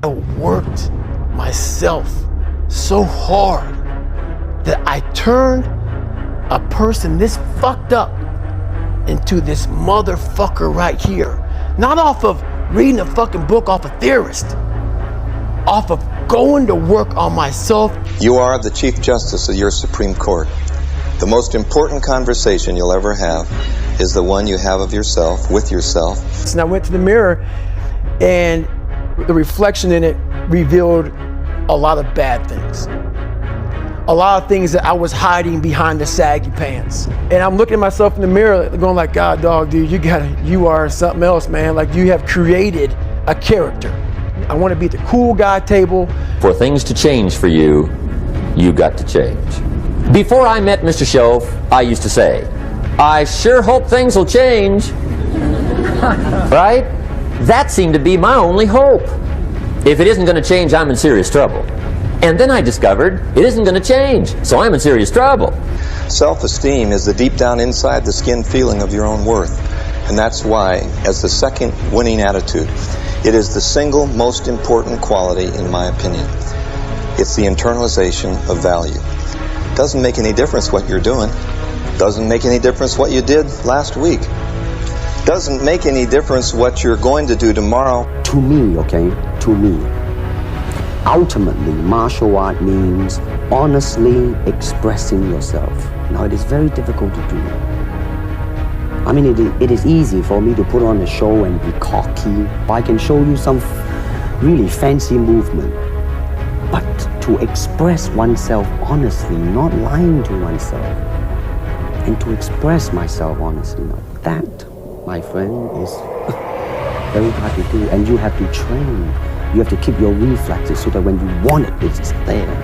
I worked myself so hard that I turned a person this fucked up into this motherfucker right here. Not off of reading a fucking book off a theorist, off of going to work on myself. You are the Chief Justice of your Supreme Court. The most important conversation you'll ever have is the one you have of yourself, with yourself. And I went to the mirror, and the reflection in it revealed a lot of bad things. A lot of things that I was hiding behind the saggy pants. And I'm looking at myself in the mirror going like, God, dog, dude, you are something else, man. Like, you have created a character. I want to be at the cool guy table. For things to change for you, you got to change. Before I met Mr. Shove, I used to say, I sure hope things will change. Right? That seemed to be my only hope. If it isn't going to change, I'm in serious trouble. And then I discovered it isn't going to change, so I'm in serious trouble. Self-esteem is the deep down inside the skin feeling of your own worth. And that's why, as the second winning attitude, it is the single most important quality, in my opinion. It's the internalization of value. Doesn't make any difference what you're doing. Doesn't make any difference what you did last week. Doesn't make any difference what you're going to do tomorrow. To me, okay, to me, ultimately, martial art means honestly expressing yourself. Now, it is very difficult to do. I mean, it is easy for me to put on a show and be cocky. I can show you some really fancy movement. But to express oneself honestly, not lying to oneself, and to express myself honestly, now that, my friend, is very hard to do. And you have to train. You have to keep your reflexes so that when you want it, it's there.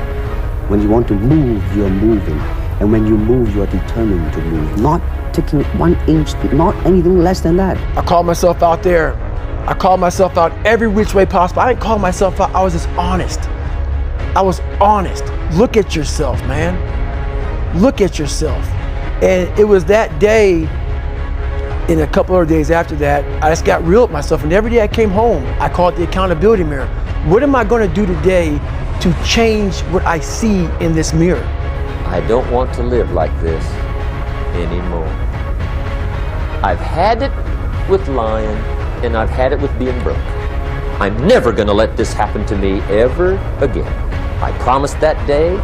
When you want to move, you're moving. And when you move, you're determined to move. Not taking 1 inch, not anything less than that. I called myself out there. I called myself out every which way possible. I didn't call myself out. I was just honest. I was honest. Look at yourself, man. Look at yourself. And it was that day, and a couple of days after that, I just got real with myself. And every day I came home, I called it the accountability mirror. What am I going to do today to change what I see in this mirror? I don't want to live like this anymore. I've had it with lying, and I've had it with being broke. I'm never going to let this happen to me ever again. I promised that day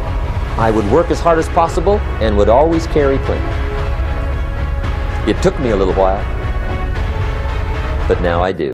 I would work as hard as possible and would always carry plenty. It took me a little while, but now I do.